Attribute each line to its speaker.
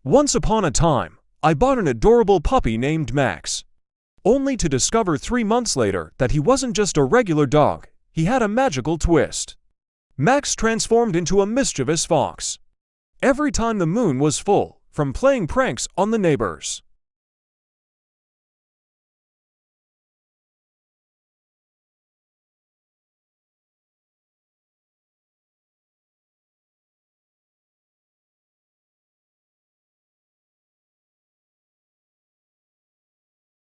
Speaker 1: Once upon a time, I bought an adorable puppy named Max, only to discover 3 months later that he wasn't just a regular dog, he had a magical twist. Max transformed into a mischievous fox every time the moon was full, from playing pranks on the neighbors